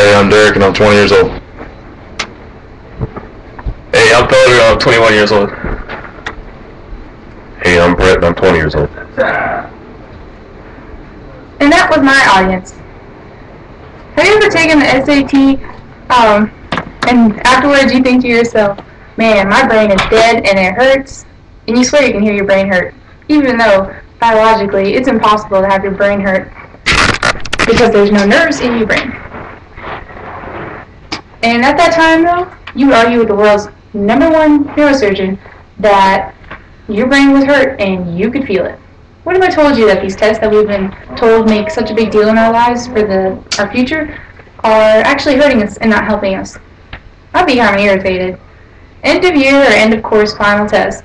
Hey, I'm Derek and I'm 20 years old. Hey, I'm Pedro and I'm 21 years old. Hey, I'm Brett and I'm 20 years old. And that was my audience. Have you ever taken the SAT and afterwards you think to yourself, man, my brain is dead and it hurts, and you swear you can hear your brain hurt, even though biologically it's impossible to have your brain hurt because there's no nerves in your brain. And at that time, though, you would argue with the world's #1 neurosurgeon that your brain was hurt and you could feel it. What if I told you that these tests that we've been told make such a big deal in our lives for our future are actually hurting us and not helping us? I'd be kind of irritated. End of year or end of course final test,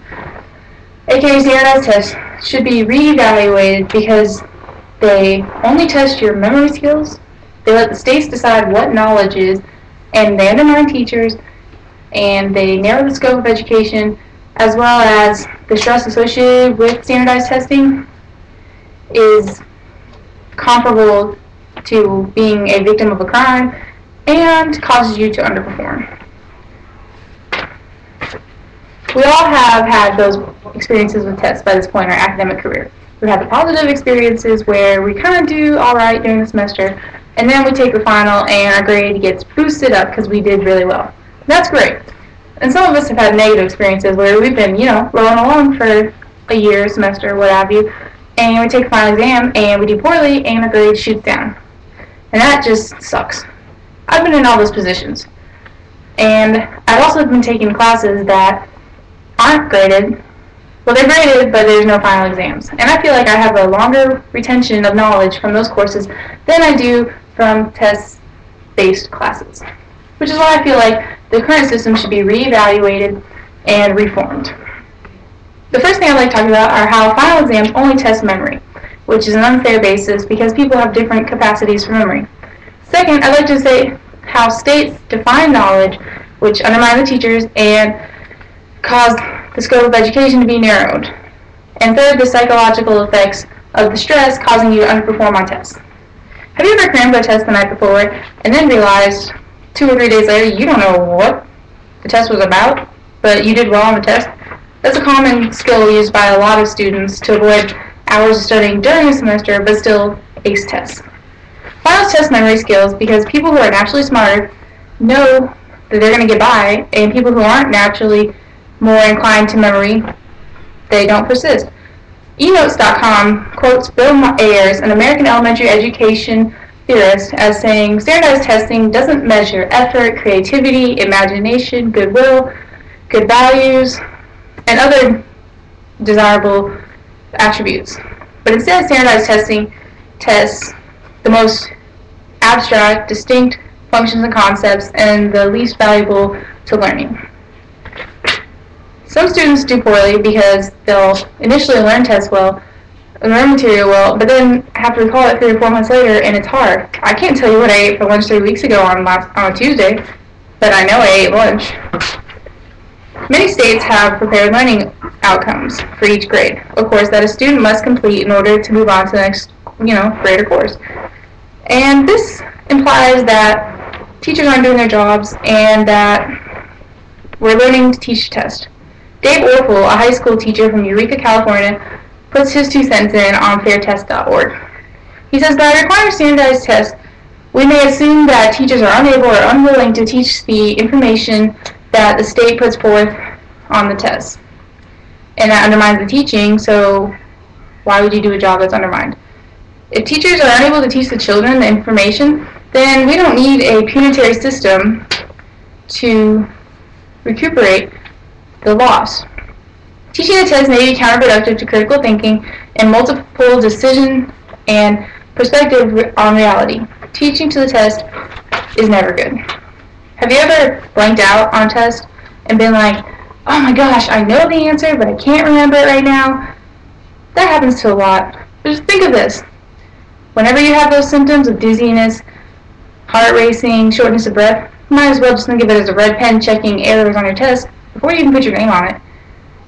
aka standardized tests, should be reevaluated because they only test your memory skills, they let the states decide what knowledge is, and they undermine teachers, and they narrow the scope of education, as well as the stress associated with standardized testing is comparable to being a victim of a crime and causes you to underperform. We all have had those experiences with tests by this point in our academic career. We've had the positive experiences where we kind of do all right during the semester, and then we take the final and our grade gets boosted up because we did really well. That's great. And some of us have had negative experiences where we've been, rolling along for a year, semester, what have you, and we take a final exam and we do poorly and our grade shoots down. And that just sucks. I've been in all those positions. And I've also been taking classes that aren't graded. Well, they're graded, but there's no final exams. And I feel like I have a longer retention of knowledge from those courses than I do from test-based classes. Which is why I feel like the current system should be reevaluated and reformed. The first thing I'd like to talk about are how final exams only test memory, which is an unfair basis because people have different capacities for memory. Second, I'd like to say how states define knowledge, which undermine the teachers and cause the scope of education to be narrowed. And third, the psychological effects of the stress causing you to underperform on tests. Have you ever crammed for a test the night before and then realized 2 or 3 days later you don't know what the test was about, but you did well on the test? That's a common skill used by a lot of students to avoid hours of studying during a semester but still ace tests. Finals test memory skills because people who are naturally smarter know that they're going to get by, and people who aren't naturally more inclined to memory, they don't persist. eNotes.com quotes Bill Ayers, an American elementary education theorist, as saying, standardized testing doesn't measure effort, creativity, imagination, goodwill, good values, and other desirable attributes. But instead, standardized testing tests the most abstract, distinct functions and concepts and the least valuable to learning. Some students do poorly because they'll initially learn tests well, learn material well, but then have to recall it 3 or 4 months later, and it's hard. I can't tell you what I ate for lunch 3 weeks ago on a Tuesday, but I know I ate lunch. Many states have prepared learning outcomes for each grade, of course, that a student must complete in order to move on to the next, grade or course. And this implies that teachers aren't doing their jobs and that we're learning to teach test. Dave Orful, a high school teacher from Eureka, California, puts his 2 cents in on fairtest.org. He says, by requiring standardized tests, we may assume that teachers are unable or unwilling to teach the information that the state puts forth on the test. And that undermines the teaching, so why would you do a job that's undermined? If teachers are unable to teach the children the information, then we don't need a punitary system to recuperate the loss. Teaching a test may be counterproductive to critical thinking and multiple decision and perspective on reality. Teaching to the test is never good. Have you ever blanked out on a test and been like, oh my gosh, I know the answer, but I can't remember it right now? That happens to a lot. But just think of this. Whenever you have those symptoms of dizziness, heart racing, shortness of breath, you might as well just think of it as a red pen checking errors on your test before you even put your name on it.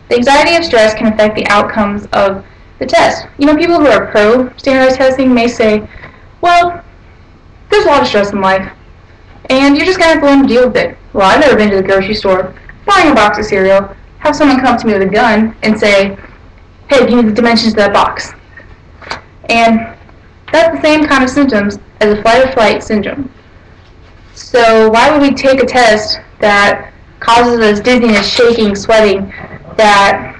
The anxiety of stress can affect the outcomes of the test. People who are pro standardized testing may say, well, there's a lot of stress in life. And you're just going to have to learn to deal with it. Well, I've never been to the grocery store, buying a box of cereal, have someone come up to me with a gun and say, hey, give me the dimensions of that box. And that's the same kind of symptoms as a fight-or-flight syndrome. So why would we take a test that causes us dizziness, shaking, sweating, that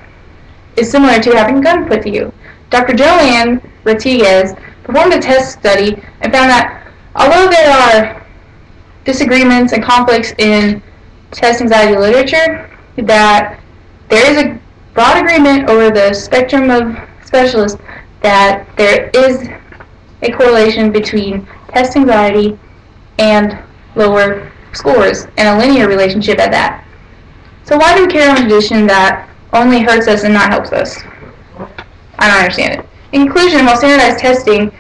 is similar to having a gun put to you? Dr. Joanne Rodriguez performed a test study and found that although there are disagreements and conflicts in test anxiety literature, that there is a broad agreement over the spectrum of specialists that there is a correlation between test anxiety and lower scores, and a linear relationship at that. So why do we carry on a tradition that only hurts us and not helps us? I don't understand it. In conclusion, while standardized testing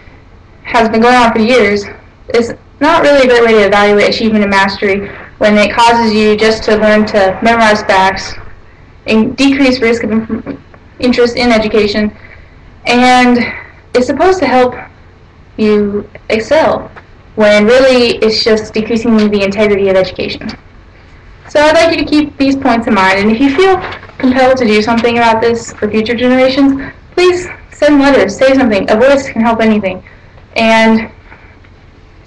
has been going on for years, it's not really a great way to evaluate achievement and mastery when it causes you just to learn to memorize facts and decrease risk of interest in education, and it's supposed to help you excel, when really it's just decreasing the integrity of education. So I'd like you to keep these points in mind, and if you feel compelled to do something about this for future generations, please send letters, say something. A voice can help anything. And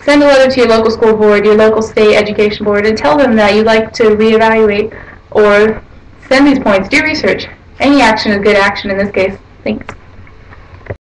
send a letter to your local school board, your local state education board, and tell them that you'd like to reevaluate or send these points. Do research. Any action is good action in this case. Thanks.